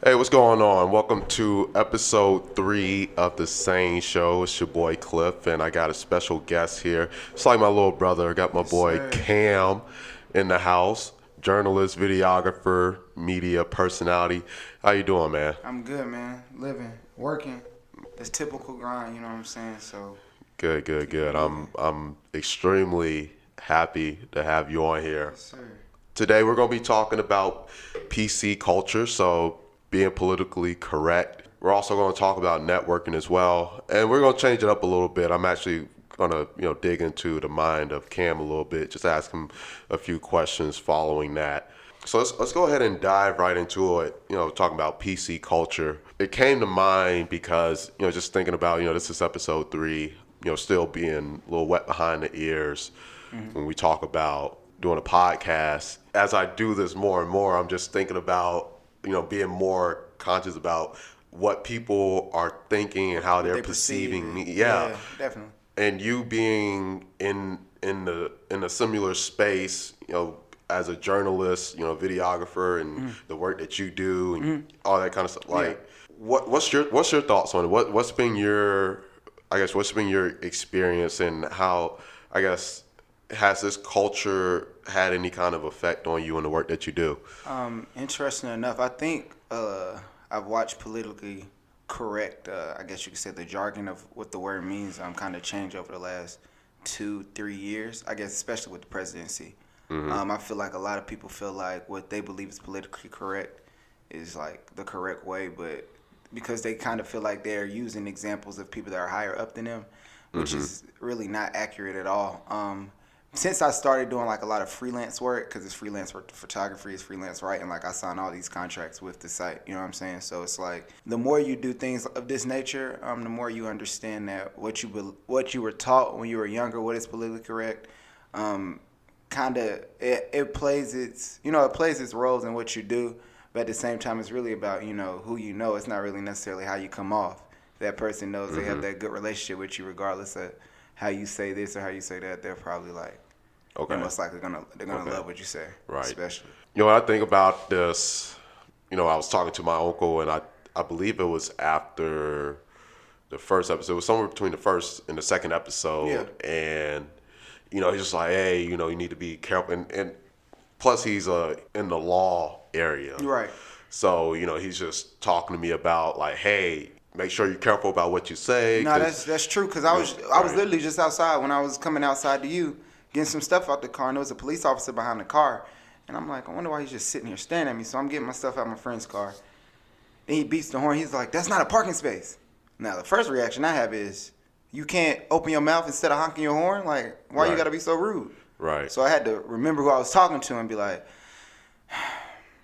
Hey, what's going on? Welcome to episode 3 of the SANE Show. It's your boy Cliff, and I got a special guest here. It's like my little brother. I got my boy Sir. Cam in the house. Journalist, videographer, media personality. How you doing, man? I'm good, man. Living, working. It's typical grind, you know what I'm saying? So, Good. I'm extremely happy to have you on here. yes, sir. Today we're going to be talking about PC culture, so being politically correct. We're also going to talk about networking as well, and we're going to change it up a little bit. I'm actually going to, dig into the mind of Cam a little bit, just ask him a few questions following that. So let's go ahead and dive right into it. Talking about PC culture. It came to mind because just thinking about this is episode 3. Still being a little wet behind the ears when we talk about doing a podcast. As I do this more and more, I'm just thinking about being more conscious about what people are thinking and how they're They perceiving me. perceive it. Yeah. Definitely. And you being in a similar space, as a journalist, videographer, and the work that you do, and all that kind of stuff. Like, what's your thoughts on it? What's been your experience, and how, I guess, has this culture had any kind of effect on you and the work that you do? Interesting enough, I think I've watched politically correct, I guess you could say the jargon of what the word means kind of changed over the last 2-3 years, I guess, especially with the presidency. I feel like a lot of people feel like what they believe is politically correct is like the correct way, but because they kind of feel like they're using examples of people that are higher up than them, which is really not accurate at all. Since I started doing like a lot of freelance work, because it's freelance work, photography is freelance writing, like I signed all these contracts with the site, you know what I'm saying? So it's like the more you do things of this nature, the more you understand that what you were taught when you were younger, what is politically correct, kind of it plays its roles in what you do, but at the same time it's really about who you know. It's not really necessarily how you come off. That person knows they have that good relationship with you, regardless of how you say this or how you say that. They're probably like, Okay. they're most likely gonna Okay. love what you say, Right. especially. When I think about this, I was talking to my uncle, and I believe it was after the first episode. It was somewhere between the first and the second episode. Yeah. And, he's just like, hey, you need to be careful. And plus, he's in the law area. Right. So, he's just talking to me about, like, hey, make sure you're careful about what you say. No, 'cause- that's true. Cause I was Right. literally just outside when I was coming outside to you, getting some stuff out the car, and there was a police officer behind the car, and I'm like, I wonder why he's just sitting here staring at me. So I'm getting my stuff out of my friend's car. Then he beats the horn. He's like, that's not a parking space. Now the first reaction I have is, you can't open your mouth instead of honking your horn. Like, why you Right. gotta be so rude? Right. So I had to remember who I was talking to and be like,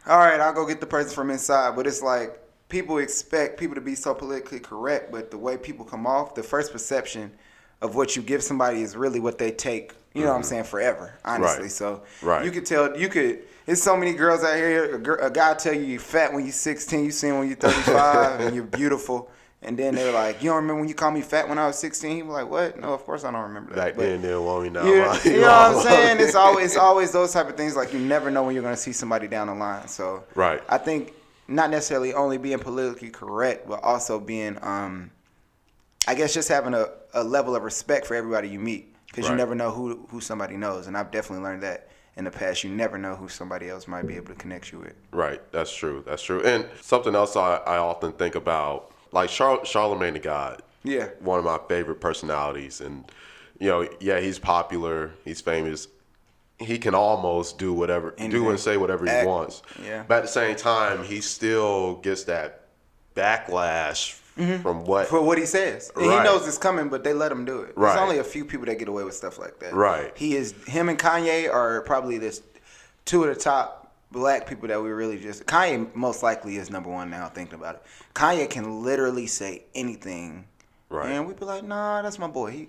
all right, I'll go get the person from inside. But it's like, people expect people to be so politically correct, but the way people come off, the first perception of what you give somebody is really what they take, you know what I'm saying, forever, honestly. Right. So Right. you could tell, there's so many girls out here, a guy tell you you're fat when you're 16, you see him when you're 35, and you're beautiful. And then they're like, you don't remember when you called me fat when I was 16? He was like, what? No, of course I don't remember that. Back But then, they didn't want me now. you know what I'm saying? It's always those type of things. Like, you never know when you're going to see somebody down the line. So Right. I think not necessarily only being politically correct, but also being, I guess, just having a level of respect for everybody you meet, because you Right. never know who somebody knows. And I've definitely learned that in the past. You never know who somebody else might be able to connect you with. Right, that's true. And something else I often think about, like Charlemagne the God. Yeah. One of my favorite personalities, and he's popular, he's famous. He can almost do and say whatever he wants. Yeah. But at the same time, he still gets that backlash from what. For what he says. And Right. he knows it's coming, but they let him do it. Right. There's only a few people that get away with stuff like that. Right. Him and Kanye are probably two of the top black people that we really just. Kanye most likely is number one now, thinking about it. Kanye can literally say anything. Right. And we'd be like, nah, that's my boy.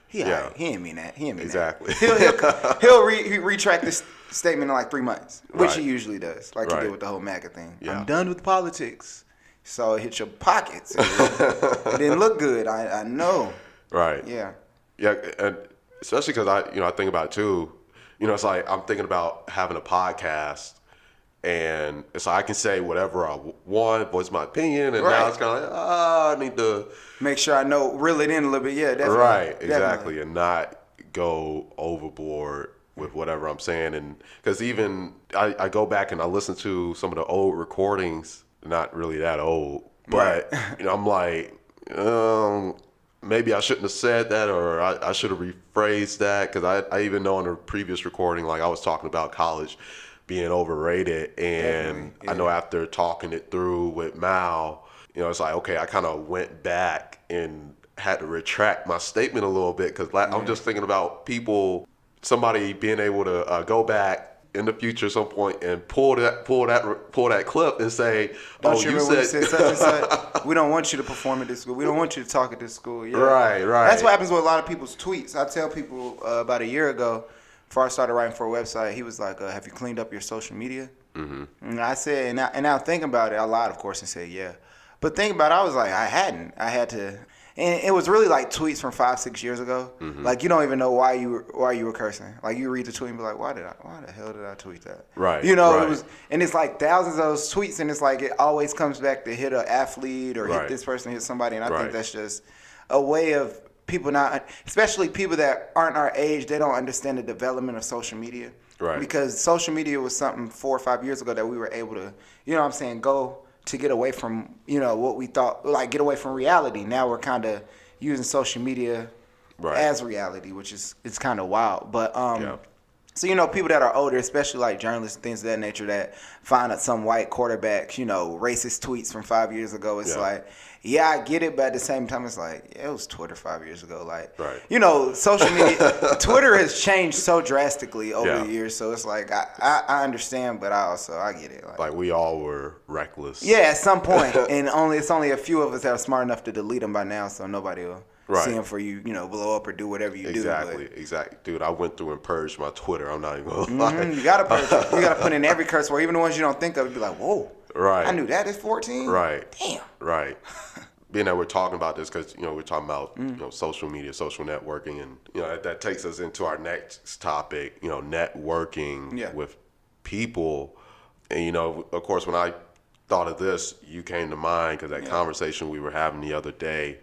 He alright. He didn't mean that. He didn't mean Exactly. that. He'll retract this statement in like 3 months, which Right. he usually does, like he Right. did with the whole MAGA thing. Yeah. I'm done with politics. So it hit your pockets. It didn't look good. I know. Right. Yeah. Yeah, and especially because I think about it too. It's like I'm thinking about having a podcast, And so I can say whatever I want, voice my opinion, and Right. now it's kind of like, I need to Make sure I know, reel it in a little bit. Yeah, definitely. right, Definitely. exactly, and not go overboard with whatever I'm saying. And because even I go back and I listen to some of the old recordings, not really that old, but I'm like, maybe I shouldn't have said that, or I should have rephrased that, because I even know in a previous recording, like I was talking about college being overrated, and I know after talking it through with Mal, it's like, okay, I kind of went back and had to retract my statement a little bit, because I'm just thinking about somebody being able to go back in the future at some point and pull that clip and say, Don't you remember when you said such and such? We don't want you to perform at this school. We don't want you to talk at this school. Yeah. Right. That's what happens with a lot of people's tweets. I tell people about a year ago, before I started writing for a website, he was like, have you cleaned up your social media? Mm-hmm. And I said, and now thinking about it, I lied, of course, and said, yeah. But thinking about it, I was like, I hadn't. I had to. And it was really like tweets from 5-6 years ago. Mm-hmm. Like, you don't even know why you were cursing. Like, you read the tweet and be like, why the hell did I tweet that? Right. It was, and it's like thousands of those tweets, and it's like it always comes back to hit an athlete or hit this person, hit somebody, and I think that's just a way of people not, especially people that aren't our age, they don't understand the development of social media. Right. Because social media was something 4 or 5 years ago that we were able to, go to get away from, what we thought, like get away from reality. Now we're kind of using social media as reality, which is, it's kind of wild. But, so, people that are older, especially like journalists and things of that nature, that find out some white quarterback, racist tweets from 5 years ago, it's like, yeah, I get it, but at the same time, it's like, it was Twitter 5 years ago. Like, social media, Twitter has changed so drastically over the years. So it's like, I understand, but I get it. Like we all were reckless. Yeah, at some point. And it's only a few of us that are smart enough to delete them by now, so nobody will see them for you, blow up or do whatever you do. Exactly. Dude, I went through and purged my Twitter. I'm not even going to lie. You got to purge it. You got to put in every curse word, even the ones you don't think of. You'd be like, whoa. Right. I knew that at 14. Right. Damn. Right. Being that we're talking about this because, we're talking about, social media, social networking, and, that takes us into our next topic, networking with people. And, of course, when I thought of this, you came to mind because that conversation we were having the other day,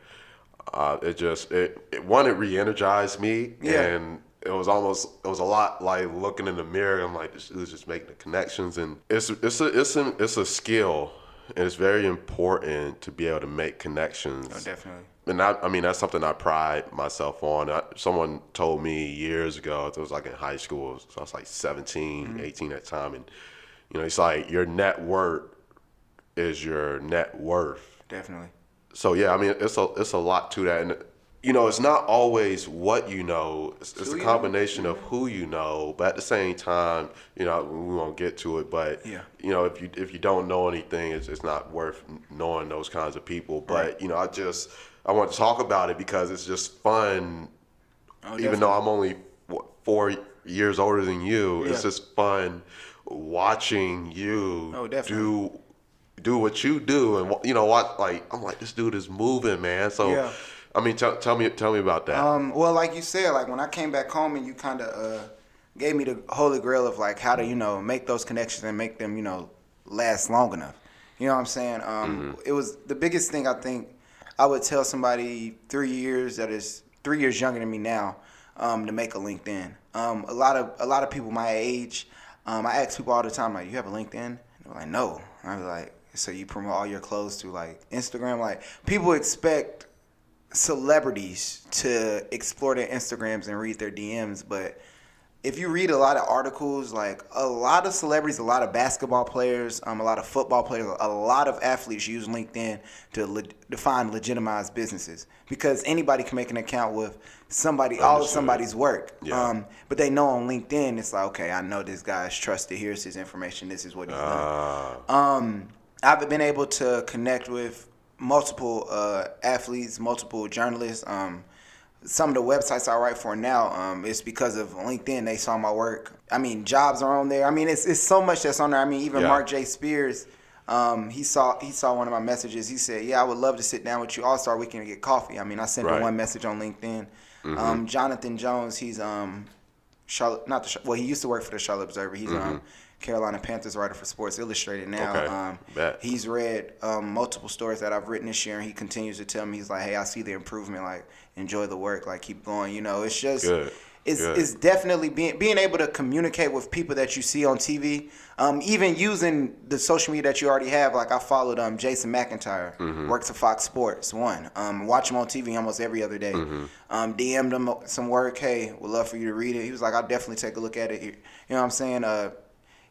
it re-energized me. Yeah. And it was a lot like looking in the mirror. I'm like, this is just making the connections, and it's a skill, and it's very important to be able to make connections. Oh, definitely. And that's something I pride myself on. Someone told me years ago, it was like in high school, so I was like 17, 18 at the time, and it's like your net worth is your net worth. Definitely. So yeah, it's a lot to that, and it's not always what you know. It's a combination of who you know, but at the same time, we won't get to it. But if you don't know anything, it's not worth knowing those kinds of people. But I want to talk about it because it's just fun. Even though I'm only 4 years older than you, it's just fun watching you do what you do, and what I'm like, this dude is moving, man. So tell me about that. Well, like you said, like when I came back home and you kind of gave me the holy grail of like how to make those connections and make them last long enough. You know what I'm saying? It was the biggest thing I think I would tell somebody 3 years that is 3 years younger than me now to make a LinkedIn. A lot of people my age, I ask people all the time, like, you have a LinkedIn? And they're like, no. I was like, so you promote all your clothes through like Instagram? Like, people expect celebrities to explore their Instagrams and read their DMs, but if you read a lot of articles, like a lot of celebrities, a lot of basketball players, a lot of football players, a lot of athletes use LinkedIn to define legitimized businesses, because anybody can make an account with all of somebody's work. Yeah. But they know on LinkedIn, it's like, okay, I know this guy's trusted. Here's his information. This is what he's done. I've been able to connect with multiple athletes, multiple journalists. Some of the websites I write for now, it's because of LinkedIn. They saw my work. Jobs are on there. It's so much that's on there. Even Mark J. Spears, he saw one of my messages. He said, "Yeah, I would love to sit down with you All-Star Weekend and get coffee." I sent him one message on LinkedIn. Jonathan Jones, he's he used to work for the Charlotte Observer. He's Carolina Panthers writer for Sports Illustrated now. Okay. Bet. He's read multiple stories that I've written this year, and he continues to tell me, he's like, hey, I see the improvement. Like, enjoy the work. Like, keep going. You know, it's just Good. it's definitely being able to communicate with people that you see on TV, even using the social media that you already have. Like, I followed Jason McIntyre, works at Fox Sports 1. Watch him on TV almost every other day. DM'd him some work. Hey, would love for you to read it. He was like, I'll definitely take a look at it. You know what I'm saying?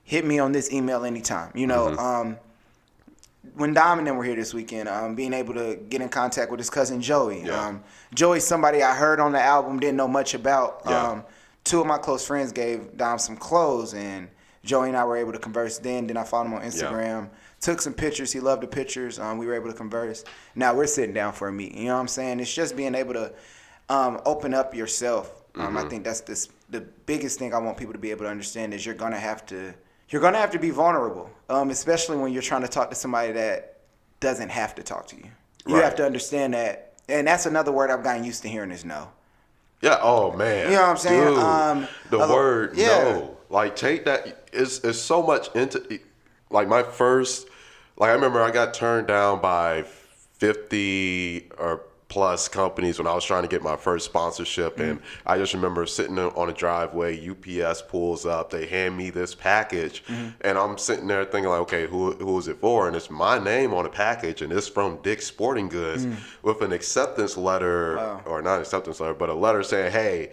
Hit me on this email anytime. You know, when Dom and them were here this weekend, being able to get in contact with his cousin Joey. Yeah. Joey's somebody I heard on the album, didn't know much about. Yeah. Two of my close friends gave Dom some clothes, and Joey and I were able to converse then. Then I followed him on Instagram, took some pictures. He loved the pictures. We were able to converse. Now we're sitting down for a meeting. You know what I'm saying? It's just being able to open up yourself. I think that's the biggest thing I want people to be able to understand is you're gonna have to be vulnerable, especially when you're trying to talk to somebody that doesn't have to talk to you. You Right. have to understand that, and that's another word I've gotten used to hearing is no. Yeah. Oh man. You know what I'm saying? Dude, the word no. Like, take that. It's so much into. Like, my first. Like, I remember I got turned down by 50 or plus companies when I was trying to get my first sponsorship, and I just remember sitting on a driveway. UPS pulls up. They hand me this package, and I'm sitting there thinking like, okay, who is it for? And it's my name on the package, and it's from Dick's Sporting Goods with an acceptance letter, or not acceptance letter, but a letter saying, hey,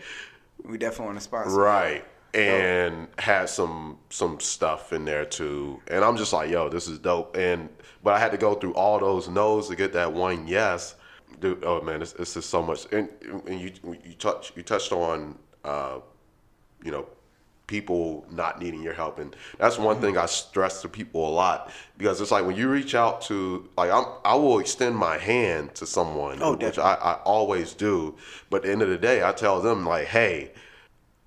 We definitely want to sponsor. right. And had some stuff in there too, and I'm just like, yo, this is dope. But I had to go through all those no's to get that one yes. Dude, oh man, it's just so much. And you touched on you know, people not needing your help, and that's one thing I stress to people a lot, because it's like when you reach out to, like, I will extend my hand to someone, which I always do, but at the end of the day I tell them like, hey,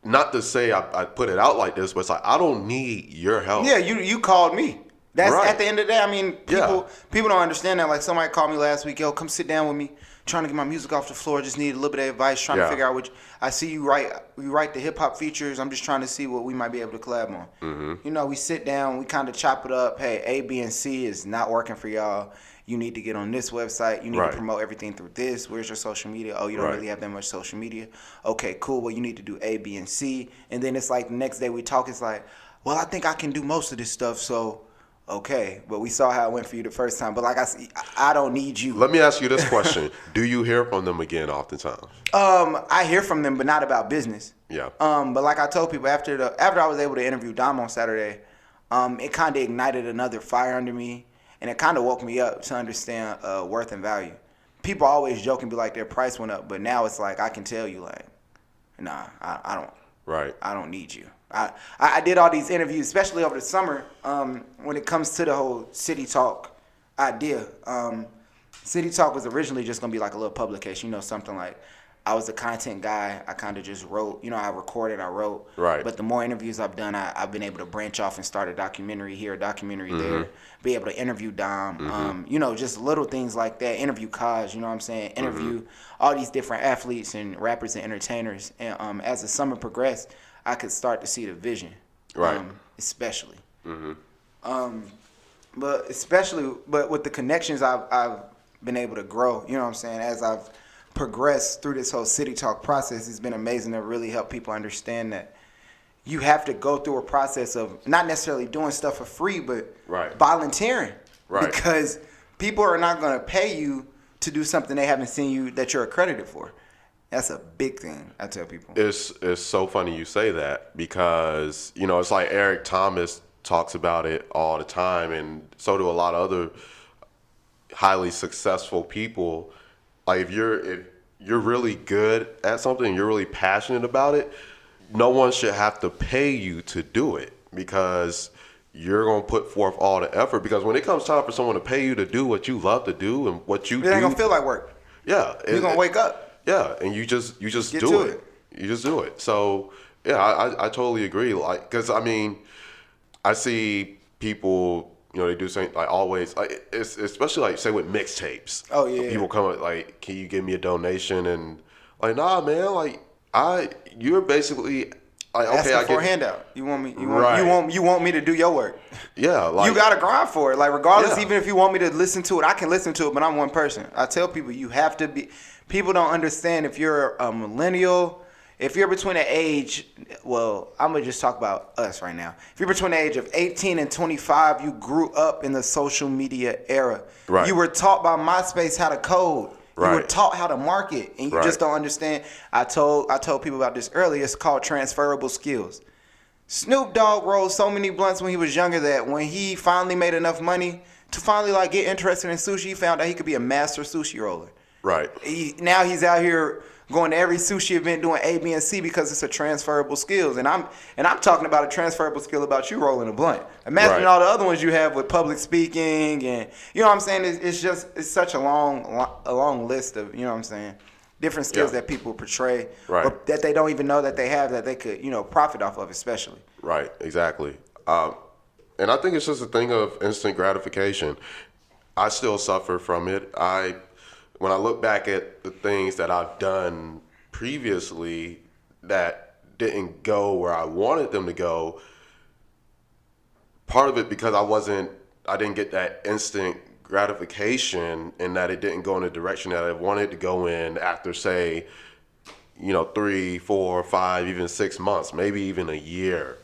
not to say I put it out like this, but it's like, I don't need your help. Yeah, you called me. That's Right. at the end of the day. I mean, people don't understand that. Like, somebody called me last week, yo, come sit down with me. Trying to get my music off the floor, just need a little bit of advice. Trying to figure out which. I see you write the hip hop features. I'm just trying to see what we might be able to collab on. You know, we sit down, we kind of chop it up. Hey, A, B, and C is not working for y'all. You need to get on this website. You need to promote everything through this. Where's your social media? Oh, you don't really have that much social media. Okay, cool. Well, you need to do A, B, and C. And then it's like the next day we talk. It's like, well, I think I can do most of this stuff. So. Okay, but we saw how it went for you the first time. But like I don't need you. Let me ask you this question: do you hear from them again oftentimes? I hear from them, but not about business. Yeah. But like I told people after I was able to interview Dom on Saturday, it kind of ignited another fire under me, and it kind of woke me up to understand worth and value. People always joke and be like their price went up, but now it's like I can tell you like, nah, I don't. Right. I don't need you. I did all these interviews, especially over the summer, when it comes to the whole City Talk idea. City Talk was originally just going to be like a little publication, you know, something like I was a content guy. I kind of just wrote, you know, I recorded, I wrote. Right. But the more interviews I've done, I've been able to branch off and start a documentary here, a documentary there, be able to interview Dom, you know, just little things like that, interview Kaj, you know what I'm saying, interview all these different athletes and rappers and entertainers. And as the summer progressed, I could start to see the vision, Right. Especially. But with the connections I've been able to grow, you know what I'm saying, as I've progressed through this whole City Talk process, it's been amazing to really help people understand that you have to go through a process of not necessarily doing stuff for free, but volunteering. Right. Because people are not going to pay you to do something they haven't seen you that you're accredited for. That's a big thing, I tell people. It's so funny you say that, because, you know, it's like Eric Thomas talks about it all the time, and so do a lot of other highly successful people. Like, if you're really good at something, you're really passionate about it, no one should have to pay you to do it, because you're going to put forth all the effort. Because when it comes time for someone to pay you to do what you love to do and what you do, it ain't going to feel like work. Yeah. You're going to wake up. Yeah, and you just Get do to it. You just do it. So yeah, I totally agree. Like, because I mean, I see people, you know, they do something like always. Like, it's especially like say with mixtapes. Oh yeah. People come up like, can you give me a donation? And like, nah, man. Like, you're basically like, okay, asking for a handout. You want me? Right. You want me to do your work? Yeah, like you gotta grind for it. Like regardless, Yeah. even if you want me to listen to it, I can listen to it. But I'm one person. I tell people you have to be. People don't understand if you're a millennial. If you're between the age, well, I'm going to just talk about us right now. If you're between the age of 18 and 25, you grew up in the social media era. Right. You were taught by MySpace how to code. You were Right. taught how to market, and you Right. just don't understand. I told people about this earlier. It's called transferable skills. Snoop Dogg rolled so many blunts when he was younger that when he finally made enough money to finally like get interested in sushi, he found out he could be a master sushi roller. right. Now he's out here going to every sushi event doing A, B, and C because it's a transferable skills. And I'm talking about a transferable skill about you rolling a blunt. Imagine Right. all the other ones you have with public speaking and you know what I'm saying. It's such a long list of, you know what I'm saying, different skills Yeah. that people portray, Right. but that they don't even know that they have that they could profit off of, especially. Right, exactly. And I think it's just a thing of instant gratification. I still suffer from it. When I look back at the things that I've done previously that didn't go where I wanted them to go, part of it because I didn't get that instant gratification and that it didn't go in the direction that I wanted to go in after, say, 3, 4, 5, even 6 months, maybe even a year.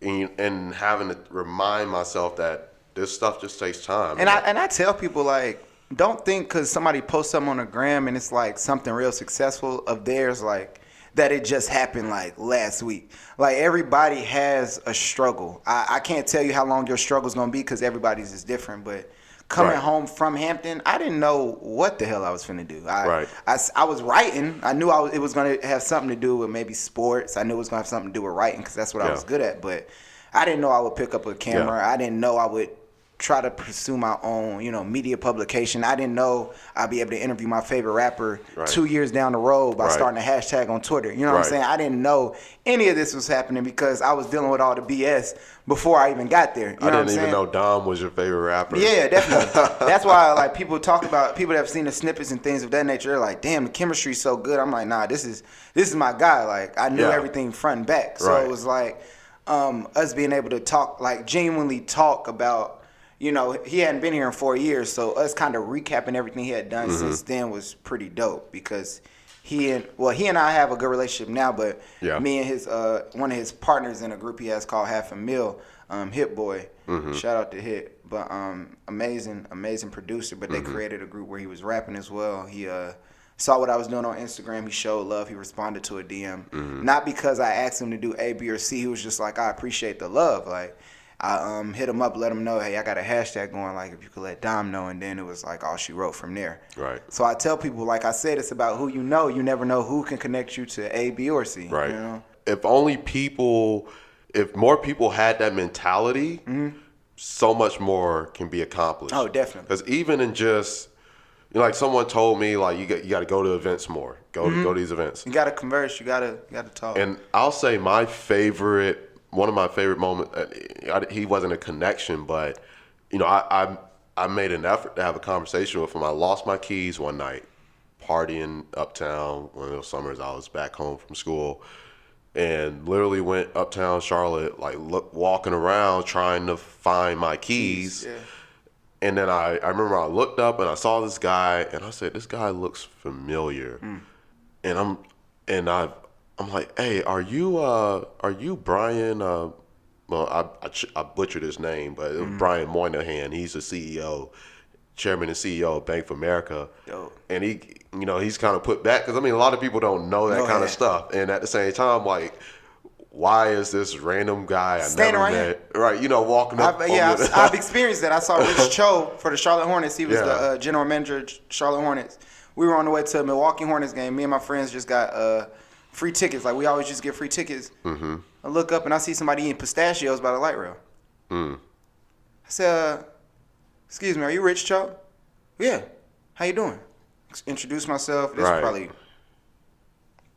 And having to remind myself that this stuff just takes time. And I tell people, like, don't think because somebody posts something on the gram and it's like something real successful of theirs, like that it just happened like last week. Like everybody has a struggle. I can't tell you how long your struggle is gonna be because everybody's is different. But coming Right. home from Hampton, I didn't know what the hell I was finna do. Right. I was writing. I knew it was gonna have something to do with maybe sports. I knew it was gonna have something to do with writing because that's what I Yeah. was good at. But I didn't know I would pick up a camera. Yeah. I didn't know I would try to pursue my own, media publication. I didn't know I'd be able to interview my favorite rapper Right. 2 years down the road by Right. starting a hashtag on Twitter. You know what I'm Right. saying? I didn't know any of this was happening because I was dealing with all the BS before I even got there. You know I what I'm didn't even saying? know Dom was your favorite rapper. Yeah, definitely. That's why like people talk about people that have seen the snippets and things of that nature. They're like, "Damn, the chemistry's so good." I'm like, "Nah, this is my guy." Like I knew Yeah. everything front and back. So Right. it was like us being able to talk, like genuinely talk about. He hadn't been here in 4 years, so us kind of recapping everything he had done since then was pretty dope because he and I have a good relationship now, but Yeah. me and his one of his partners in a group he has called Half a Mil, Hit Boy. Shout out to Hit, but amazing producer. But they created a group where he was rapping as well. He saw what I was doing on Instagram. He showed love. He responded to a DM, not because I asked him to do A, B, or C. He was just like, I appreciate the love, like. I hit him up, let him know, hey, I got a hashtag going, like, if you could let Dom know, and then it was like all she wrote from there. Right. So I tell people, like I said, it's about who you know. You never know who can connect you to A, B, or C. Right. You know? If more people had that mentality, so much more can be accomplished. Oh, definitely. Because even in just, like someone told me, like you got to go to events more. Go to these events. You gotta converse. You gotta talk. And I'll say one of my favorite moments. He wasn't a connection, but I made an effort to have a conversation with him. I lost my keys one night, partying uptown. One of those summers I was back home from school, and literally went uptown Charlotte, like walking around trying to find my keys. Yeah. And then I remember I looked up and I saw this guy, and I said, "This guy looks familiar." And I'm like, "Hey, are you Brian?" Well, I butchered his name, but it was Brian Moynihan. He's the chairman and CEO of Bank of America. Dope. And he's kind of put back because a lot of people don't know that kind of stuff. And at the same time, like, why is this random guy I Standing never right met, right? Walking up. I've experienced that. I saw Rich Cho for the Charlotte Hornets. He was Yeah. the general manager of Charlotte Hornets. We were on the way to a Milwaukee Hornets game. Me and my friends just got free tickets. Like we always just get free tickets. Mm-hmm. I look up and I see somebody eating pistachios by the light rail. I said, "Excuse me, are you Rich Cho?" "Yeah. How you doing?" Introduced myself. This was Right. probably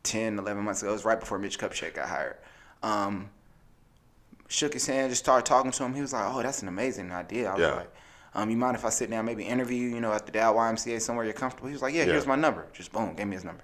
10, 11 months ago. It was right before Mitch Kupchak got hired. Shook his hand, just started talking to him. He was like, "Oh, that's an amazing idea." I was Yeah. like, "You mind if I sit down, maybe interview you, at the Dow YMCA somewhere you're comfortable?" He was like, "Yeah, Yeah. here's my number." Just boom, gave me his number.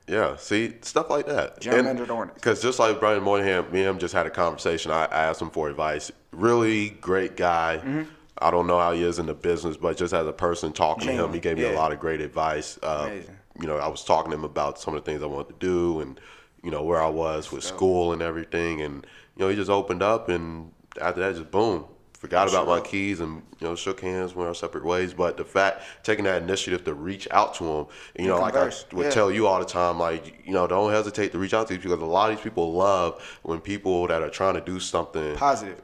Yeah, see, stuff like that. Jump under the hornets. Because just like Brian Moynihan, me and him just had a conversation. I asked him for advice. Really great guy. Mm-hmm. I don't know how he is in the business, but just as a person talking to him, he gave me a lot of great advice. Amazing. You know, I was talking to him about some of the things I wanted to do and, you know, where I was with school and everything. And, you know, he just opened up, and after that, just boom. Forgot about my keys and, you know, shook hands, went our separate ways. But the fact, taking that initiative to reach out to him, you know, like I would tell you all the time, like, you know, don't hesitate to reach out to these, because a lot of these people love when people that are trying to do something positive,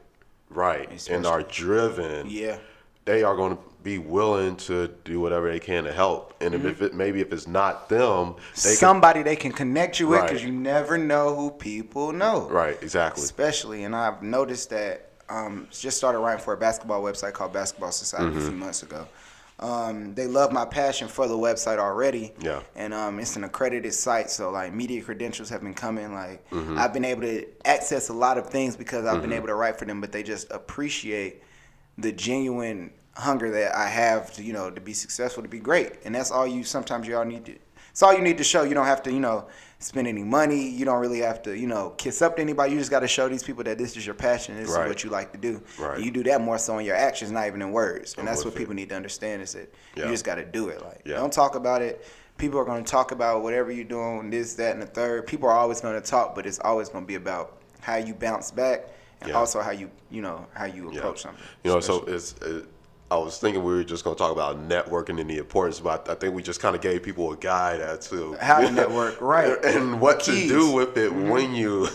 right, and are driven, they are going to be willing to do whatever they can to help. And if it's not them, they can connect you with, because you never know who people know. Right, exactly. Especially, and I've noticed that. Just started writing for a basketball website called Basketball Society a few months ago. They love my passion for the website already. Yeah. And it's an accredited site, so like media credentials have been coming. Like I've been able to access a lot of things because I've been able to write for them, but they just appreciate the genuine hunger that I have to, you know, to be successful, to be great. And that's all sometimes you all need to. It's all you need to show. You don't have to, you know, spend any money. You don't really have to, you know, kiss up to anybody. You just got to show these people that this is your passion. This is what you like to do. Right. And you do that more so in your actions, not even in words. And that's what people need to understand, is that you just got to do it. Like, don't talk about it. People are going to talk about whatever you're doing, this, that, and the third. People are always going to talk, but it's always going to be about how you bounce back and also how you approach something. You know, so I was thinking we were just going to talk about networking and the importance, but I think we just kind of gave people a guide as to how to network, right, and what to do with it when you.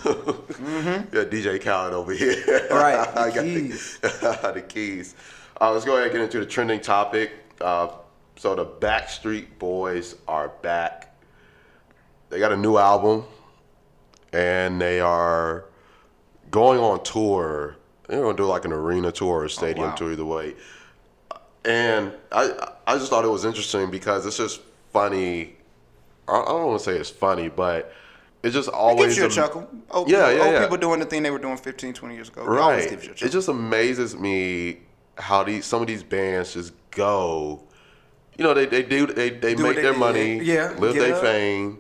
DJ Khaled over here, right? I got the keys. Let's go ahead and get into the trending topic. So the Backstreet Boys are back. They got a new album, and they are going on tour. They're going to do like an arena tour or stadium tour, either way. And I just thought it was interesting because it's just funny. I don't want to say it's funny, but it's just always... It gives you a chuckle. Old people doing the thing they were doing 15, 20 years ago. Right. It gives you a chuckle. It just amazes me how some of these bands just go... You know, they make their money, live their fame.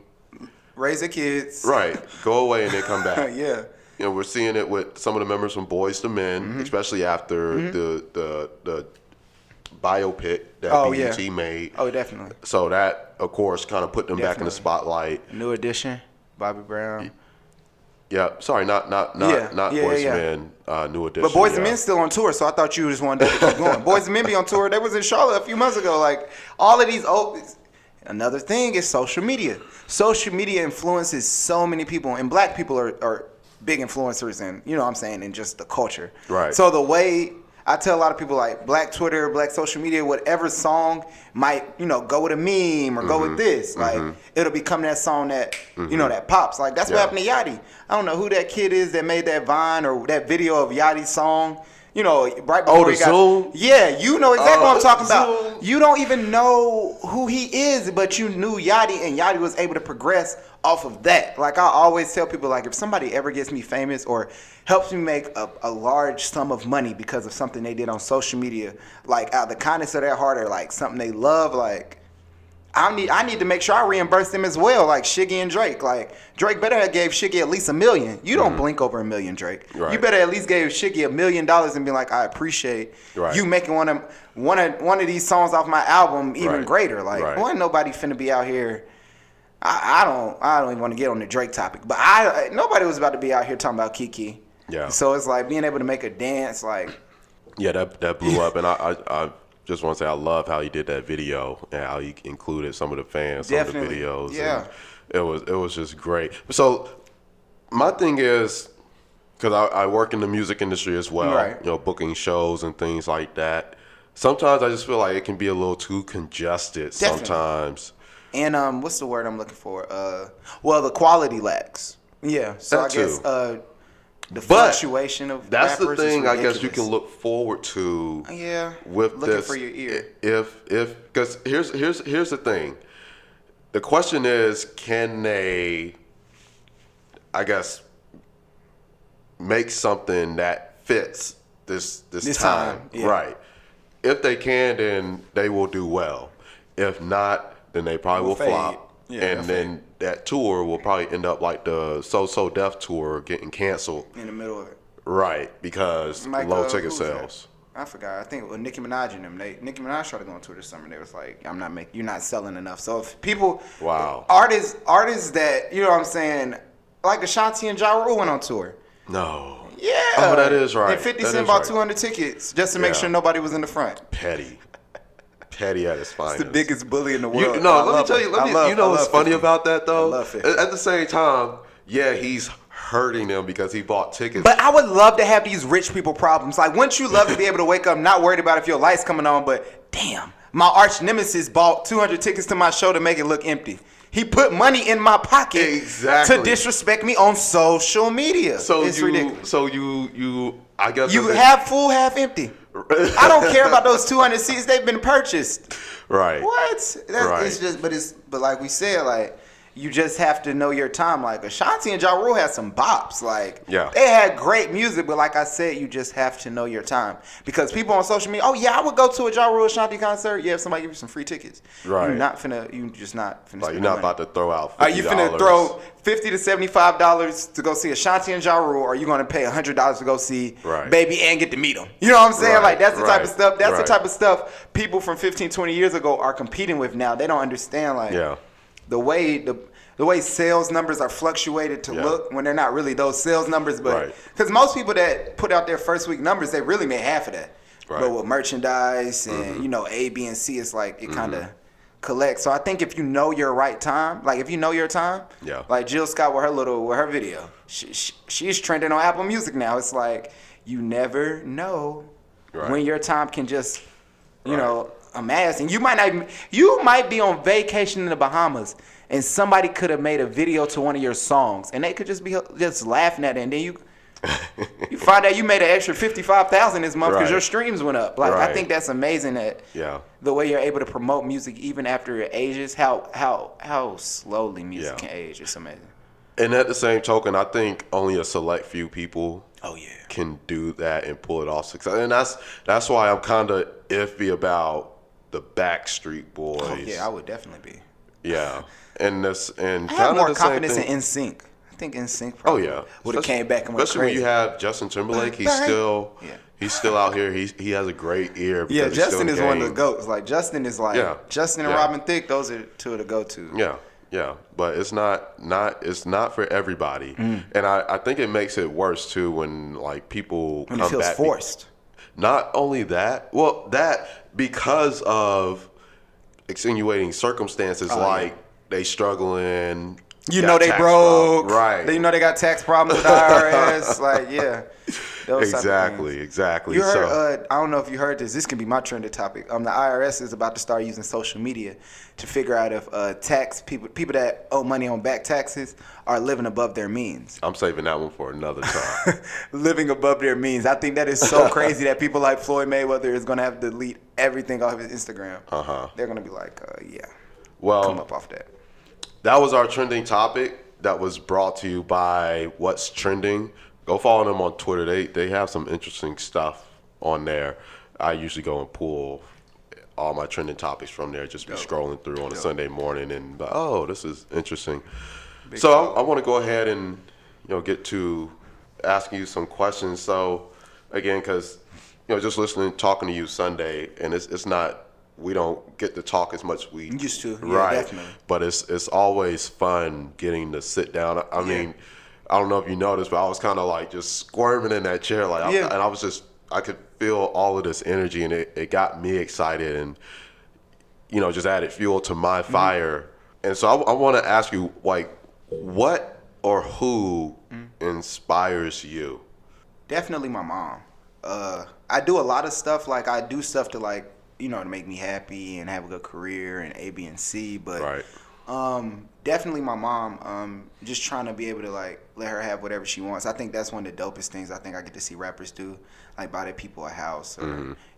Raise their kids. Right. Go away and then come back. Yeah. You know, we're seeing it with some of the members from Boys to Men, especially after the biopic that BET made. Oh, definitely. So that, of course, kind of put them back in the spotlight. New Edition, Bobby Brown. Yeah, sorry, not Boys to Men, New Edition. But Boys to Men still on tour, so I thought you just wanted to keep going. Boys to Men be on tour. They was in Charlotte a few months ago. Like, all of these another thing is social media. Social media influences so many people, and black people are big influencers in, you know what I'm saying, in just the culture. Right. So the way I tell a lot of people, like, black Twitter, black social media, whatever song might, you know, go with a meme or go with this. Like, it'll become that song that, you know, that pops. Like, that's what happened to Yachty. I don't know who that kid is that made that Vine or that video of Yachty's song. You know, right before he got... Zoom? Yeah, you know exactly what I'm talking Zoom. about. You don't even know who he is, but you knew Yachty, and Yachty was able to progress off of that. Like, I always tell people, like, if somebody ever gets me famous or helps me make a large sum of money because of something they did on social media, like, out of the kindness of their heart or, like, something they love, like, I need to make sure I reimburse them as well, like Shiggy and Drake. Like, Drake better have gave Shiggy at least $1 million. You don't blink over $1 million, Drake. Right. You better at least give Shiggy $1 million and be like, I appreciate you making one of these songs off my album even greater. Like, wasn't nobody finna be out here. I don't even want to get on the Drake topic, but nobody was about to be out here talking about Kiki. Yeah. So it's like being able to make a dance, like. Yeah, that blew up, and I just want to say I love how he did that video and how he included some of the fans, some of the videos. Yeah. And it was just great. So my thing is, because I work in the music industry as well, you know, booking shows and things like that. Sometimes I just feel like it can be a little too congested sometimes. And what's the word I'm looking for? Well, the quality lacks. Yeah. So I guess the fluctuation of that's rappers the thing is I guess you can look forward to. With looking this, for your ear. If because here's the thing. The question is, can they, I guess, make something that fits this time? Right. If they can, then they will do well. If not, then they probably will flop. Yeah, and then that tour will probably end up like the So Def tour getting canceled. In the middle of it. Right, because Like, low ticket who's that? sales. I forgot. I think with Nicki Minaj and them, Nicki Minaj tried to go on tour this summer. They was like, you're not selling enough. So if people, Wow. artists that, you know what I'm saying, like Ashanti and Ja Rule went on tour. No. Yeah. Oh, that is right. And 50 That Cent is bought right. 200 tickets just to make Yeah. sure nobody was in the front. Petty at is finest. It's the biggest bully in the world. Let me tell you. You know what's funny 50. about that though? I love 50. At the same time, yeah, he's hurting them because he bought tickets. But I would love to have these rich people problems. Like, wouldn't you love to be able to wake up not worried about if your light's coming on, but damn, my arch nemesis bought 200 tickets to my show to make it look empty. He put money in my pocket Exactly. to disrespect me on social media. So it's ridiculous. So you I guess You half full, half empty. I don't care about those 200 seats. They've been purchased. Right. What? Right. It's just, but like we said, like, you just have to know your time. Like, Ashanti and Ja Rule had some bops. Like, Yeah. they had great music, but like I said, you just have to know your time. Because people on social media, oh yeah, I would go to a Ja Rule Ashanti concert. Yeah, if somebody give you some free tickets. Right. You just not finna. Like, you're not about to throw out $50. Are you finna throw $50 to $75 to go see Ashanti and Ja Rule, or are you gonna pay $100 to go see Right. Baby and get to meet them? You know what I'm saying? Right, Like, that's the type of right, stuff. That's right. the type of stuff people from 15, 20 years ago are competing with now. They don't understand, like, Yeah. the way sales numbers are fluctuated to Yeah. look when they're not really those sales numbers, but Right. because most people that put out their first week numbers, they really made half of that. Right. But with merchandise and you know A, B, and C, it's like it kind of collects. So I think if you know your right time, like if you know your time, Yeah. like Jill Scott with her video, she's trending on Apple Music now. It's like you never know Right. when your time can just you Right. know amass, and you might be on vacation in the Bahamas. And somebody could have made a video to one of your songs, and they could just be just laughing at it, and then you find out you made an extra 55,000 this month because Right. your streams went up. Like, Right. I think that's amazing that Yeah. the way you're able to promote music even after it ages, how slowly music Yeah. can age. It's amazing. And at the same token, I think only a select few people Oh yeah. can do that and pull it off success. And that's why I'm kind of iffy about the Backstreet Boys. Oh yeah, I would definitely be. Yeah. And I have kind more of the same confidence thing. in NSYNC. I think NSYNC Oh probably yeah, would have came back and went especially crazy. when you have Justin Timberlake. He's Bang. still Yeah. he's still out here. He has a great ear. Yeah, because he's still Justin in is one of the game. goats. Like, Justin is like Yeah. Justin and Yeah. Robin Thicke. Those are two of the go-to. Yeah, but it's not for everybody, and I think it makes it worse too when like people When come it feels back. forced. Not only that, well, that because of extenuating circumstances like they struggling. You got know they tax broke. problems, right? You know they got tax problems with the IRS. Like, yeah. Those type of things. Exactly. You heard, So, I don't know if you heard this. This can be my trending topic. The IRS is about to start using social media to figure out if tax people that owe money on back taxes are living above their means. I'm saving that one for another time. Living above their means. I think that is so crazy that people like Floyd Mayweather is going to have to delete everything off his Instagram. They're going to be like, yeah, come Well, up off that. that was our trending topic that was brought to you by What's Trending. Go follow them on Twitter. They have some interesting stuff on there. I usually go and pull all my trending topics from there. Just be scrolling through on a Sunday morning and oh, this is interesting. So I want to go ahead and get to asking you some questions. So again, because just talking to you Sunday, and it's not. We don't get to talk as much as we Used to, yeah, right? definitely. But it's always fun getting to sit down. I mean, I don't know if you noticed, but I was kind of like just squirming in that chair, like, Yeah. and I was just I could feel all of this energy, and it got me excited, and just added fuel to my fire. And so I want to ask you, like, what or who inspires you? Definitely my mom. I do a lot of stuff. Like, I do stuff to, like, to make me happy and have a good career and A, B, and C. But Right. definitely my mom. Just trying to be able to, like, let her have whatever she wants. I think that's one of the dopest things I think I get to see rappers do. Like, buy their people a house, or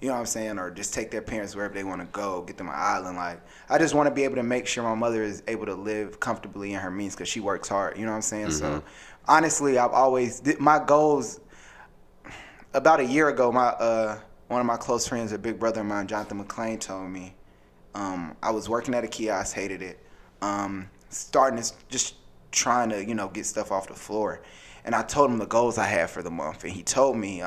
you know what I'm saying, or just take their parents wherever they want to go, get them an island. Like, I just want to be able to make sure my mother is able to live comfortably in her means because she works hard. You know what I'm saying? So, honestly, I've always my goals. About a year ago, one of my close friends, a big brother of mine, Jonathan McClain, told me I was working at a kiosk, hated it. starting to just trying to, get stuff off the floor. And I told him the goals I had for the month, and he told me,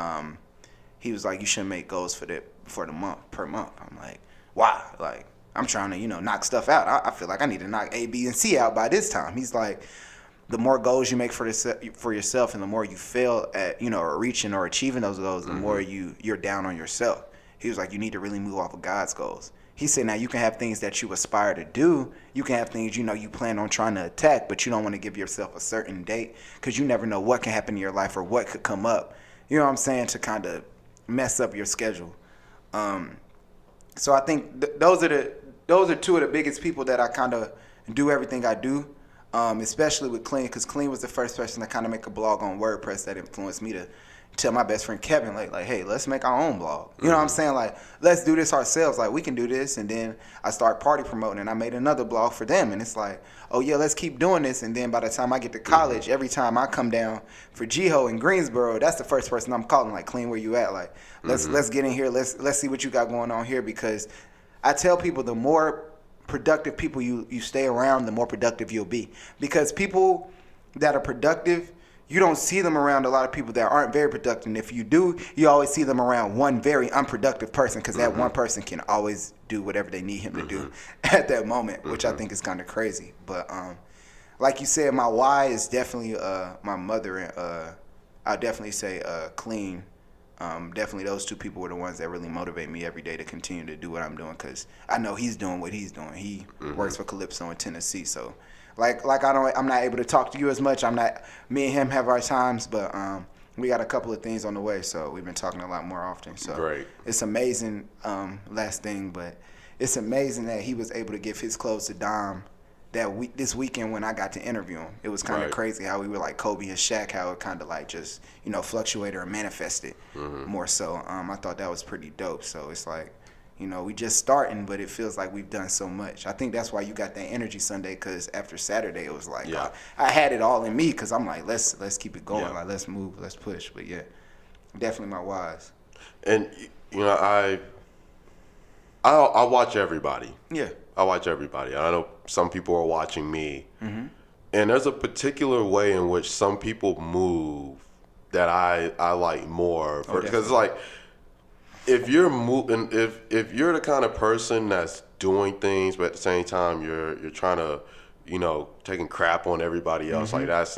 he was like, you shouldn't make goals for the month, per month. I'm like, why? Like, I'm trying to, knock stuff out. I feel like I need to knock A, B, and C out by this time. He's like, the more goals you make for yourself, and the more you fail at, reaching or achieving those goals, the more you're down on yourself. He was like, you need to really move off of God's goals. He said, now you can have things that you aspire to do. You can have things, you plan on trying to attack, but you don't want to give yourself a certain date because you never know what can happen in your life or what could come up. You know what I'm saying? To kind of mess up your schedule. So I think those are two of the biggest people that I kind of do everything I do, especially with Clean, because Clean was the first person to kind of make a blog on WordPress that influenced me to tell my best friend Kevin, like, hey, let's make our own blog. You know what I'm saying? Like, let's do this ourselves. Like, we can do this. And then I start party promoting, and I made another blog for them. And it's like, oh, yeah, let's keep doing this. And then by the time I get to college, every time I come down for GHO in Greensboro, that's the first person I'm calling, like, Clean, where you at? Like, let's get in here. Let's see what you got going on here. Because I tell people the more productive people you stay around, the more productive you'll be. Because people that are productive, you don't see them around a lot of people that aren't very productive. And if you do, you always see them around one very unproductive person, because that one person can always do whatever they need him to do at that moment, which I think is kind of crazy. But like you said, my why is definitely my mother, and I'll definitely say Clean. Definitely those two people were the ones that really motivate me every day to continue to do what I'm doing, because I know he's doing what he's doing. He works for Calypso in Tennessee, so like I'm not able to talk to you as much. Me and him have our times, but we got a couple of things on the way, so we've been talking a lot more often. So great. It's amazing. Last thing, but it's amazing that he was able to give his clothes to Dom this weekend when I got to interview him. It was kind of crazy how we were like Kobe and Shaq, how it kind of like just fluctuated or manifested more so. I thought that was pretty dope. So it's like, we just starting, but it feels like we've done so much. I think that's why you got that energy Sunday, because after Saturday it was like I had it all in me, because I'm like, let's keep it going, like let's move, let's push. But yeah, definitely my whys. And I watch everybody. Yeah, I watch everybody. I know some people are watching me, and there's a particular way in which some people move that I like more, because it's like, if you're moving, if you're the kind of person that's doing things, but at the same time you're trying to, taking crap on everybody else, like that's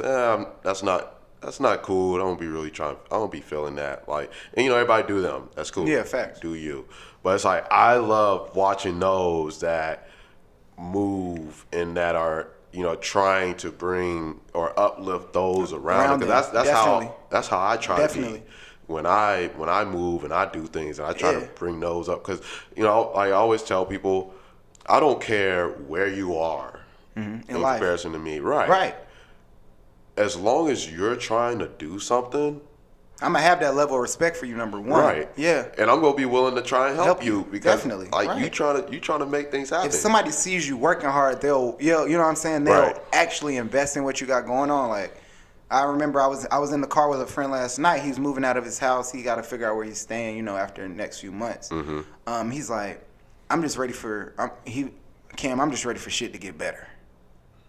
not cool. I don't be feeling that. Like, and everybody do them. That's cool. Yeah, facts. Do you? But it's like, I love watching those that move and that are trying to bring or uplift those around. Because that's how I try to be. When I move and I do things, and I try to bring those up, because I always tell people, I don't care where you are in comparison to me, right? As long as you're trying to do something, I'm gonna have that level of respect for you, number one. Right. Yeah. And I'm gonna be willing to try and help you, because definitely. you trying to make things happen. If somebody sees you working hard, they'll you know what I'm saying, they'll actually invest in what you got going on. Like, I remember I was in the car with a friend last night. He's moving out of his house. He got to figure out where he's staying, after the next few months. He's like, I'm just ready for shit to get better.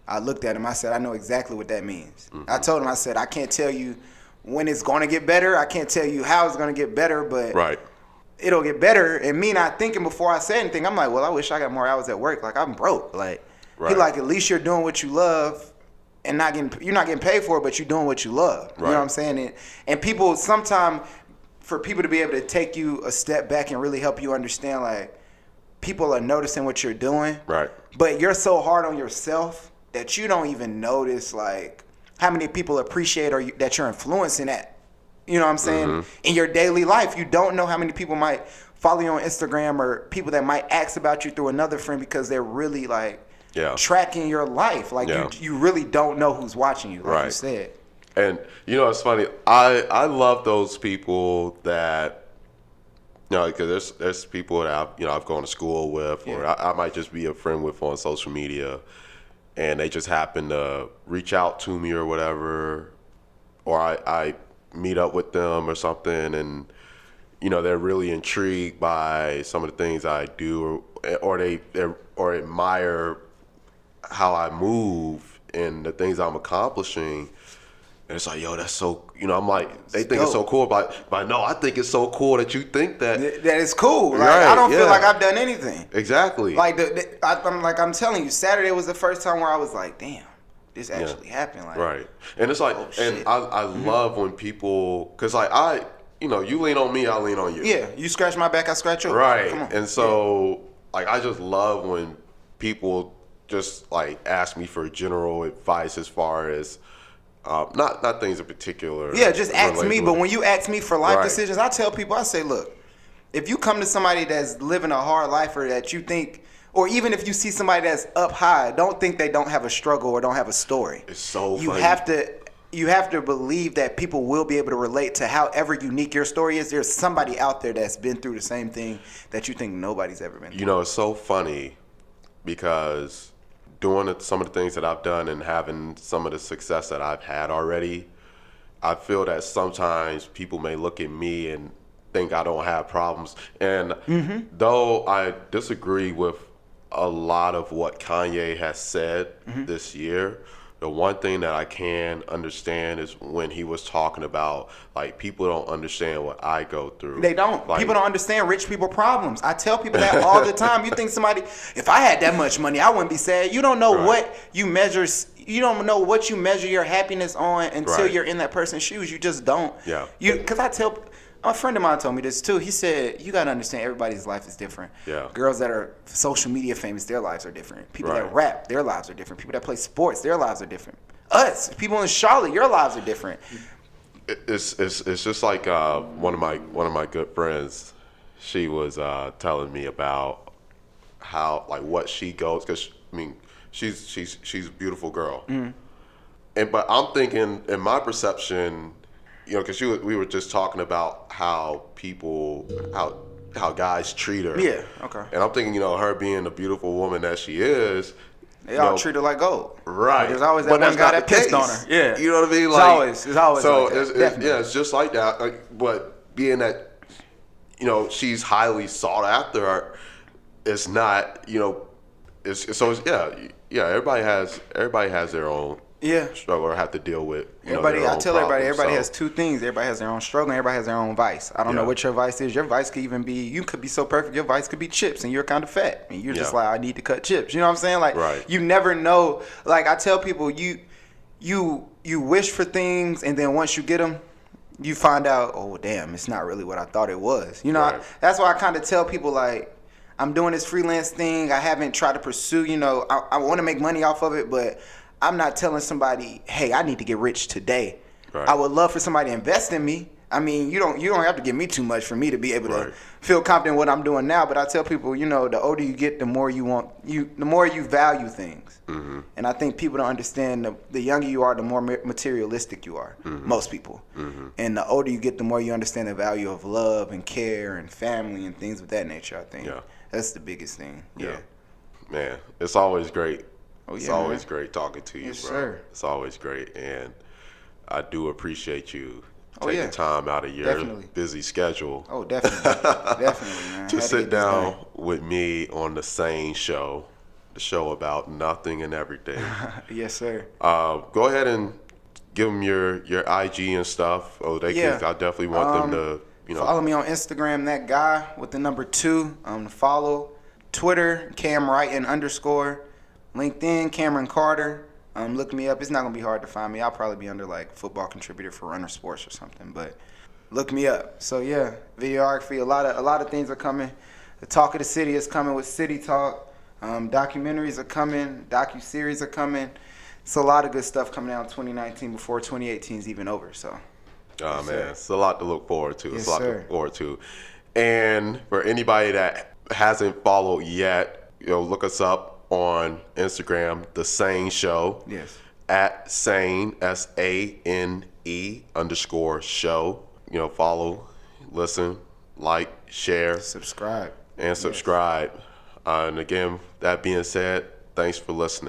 I looked at him. I said, I know exactly what that means. I told him, I said, I can't tell you when it's going to get better. I can't tell you how it's going to get better, but it'll get better. And me not thinking before I say anything, I'm like, well, I wish I got more hours at work. Like, I'm broke. Like, he like, at least you're doing what you love. And you're not getting paid for it, but you're doing what you love. You know what I'm saying? And people, sometimes, for people to be able to take you a step back and really help you understand, like, people are noticing what you're doing. Right. But you're so hard on yourself that you don't even notice, like, how many people appreciate that you're influencing that. You know what I'm saying? In your daily life, you don't know how many people might follow you on Instagram, or people that might ask about you through another friend, because they're really, like, tracking your life. Like, you really don't know who's watching you, like you said. And it's funny, I love those people that, because there's people that I've gone to school with, or I might just be a friend with on social media, and they just happen to reach out to me or whatever, or I meet up with them or something, and they're really intrigued by some of the things I do, or they admire how I move and the things I'm accomplishing. And it's like, yo, that's so, I'm like, they think it's so cool, but no, I think it's so cool that you think that. That is cool. Like, Right, I don't feel yeah. like I've done anything. Exactly. Like, I'm telling you, Saturday was the first time where I was like, damn, this actually happened. Like, right. And it's like, and I love when people, because like you lean on me, I lean on you. Yeah, you scratch my back, I scratch yours. Right. Come on. And so, like, I just love when people just like ask me for general advice as far as not things in particular. Yeah, just ask me. relatable. But when you ask me for life Right. decisions, I tell people, I say, look, if you come to somebody that's living a hard life, or that you think, or even if you see somebody that's up high, don't think they don't have a struggle or don't have a story. It's so You funny. you have to believe that people will be able to relate to however unique your story is. There's somebody out there that's been through the same thing that you think nobody's ever been through. It's so funny because doing some of the things that I've done and having some of the success that I've had already, I feel that sometimes people may look at me and think I don't have problems. And though I disagree with a lot of what Kanye has said this year, the one thing that I can understand is when he was talking about, like, people don't understand what I go through. They don't. Like, People don't understand rich people problems. I tell people that all the time. You think somebody, if I had that much money, I wouldn't be sad. You don't know Right. what you measure. You don't know what you measure your happiness on until Right. you're in that person's shoes. You just don't. Yeah. Because a friend of mine told me this too. He said, you got to understand everybody's life is different. Yeah. Girls that are social media famous, their lives are different. People that Right. rap, their lives are different. People that play sports, their lives are different. Us, people in Charlotte, your lives are different. It's just like one of my good friends. She was telling me about how, like, what she goes, because she's a beautiful girl, but I'm thinking, in my perception, because we were just talking about how guys treat her. Yeah, okay. And I'm thinking, her being the beautiful woman that she is. They all treat her like gold. Right. There's always that But one that's guy not that the pissed on case. her. Yeah. You know what I mean? It's always so like that. it's Definitely. it's just like that. But being that, she's highly sought after, it's not, everybody has their own struggle or have to deal with. Everybody, I tell everybody, everybody so. has two things. Everybody has their own struggle, and everybody has their own vice. I don't know what your vice is. Your vice could even be, you could be so perfect, your vice could be chips, and you're kind of fat. And you're just like, I need to cut chips. You know what I'm saying? Like, Right. You never know. Like, I tell people, you wish for things, and then once you get them, you find out, oh, damn, it's not really what I thought it was. Right. That's why I kind of tell people, like, I'm doing this freelance thing. I haven't tried to pursue, I want to make money off of it, but I'm not telling somebody, hey, I need to get rich today. Right. I would love for somebody to invest in me. I mean, you don't have to give me too much for me to be able to Right. feel confident in what I'm doing now. But I tell people, the older you get, the more the more you value things. Mm-hmm. And I think people don't understand the younger you are, the more materialistic you are. Mm-hmm. Most people. Mm-hmm. And the older you get, the more you understand the value of love and care and family and things of that nature. I think that's the biggest thing. Yeah. Man, it's always great. Oh, it's yeah, always man. great talking to you, Yes, bro. sir. It's always great, and I do appreciate you Oh, taking yeah. time out of your Definitely. busy schedule Oh, definitely. Definitely, man. to Had sit get this down done. with me on the SANE Show, the show about nothing and everything. Yes, sir. Go ahead and give them your IG and stuff. Oh, they Yeah. can. I definitely want them to, Follow me on Instagram, that guy with the number 2. Follow Twitter, _. LinkedIn, Cameron Carter. Look me up. It's not gonna be hard to find me. I'll probably be under like football contributor for Runner Sports or something. But look me up. So yeah, videography. A lot of things are coming. The Talk of the City is coming with City Talk. Documentaries are coming. Docu-series are coming. It's a lot of good stuff coming out in 2019 before 2018 is even over. So. Oh, Yes, man, sir. it's a lot to look forward to. Yes, It's a lot to sir. look forward to. And for anybody that hasn't followed yet, look us up on Instagram, The SANE Show. Yes. At SANE, SANE _show. Follow, listen, like, share, Subscribe. and subscribe. And again, that being said, thanks for listening.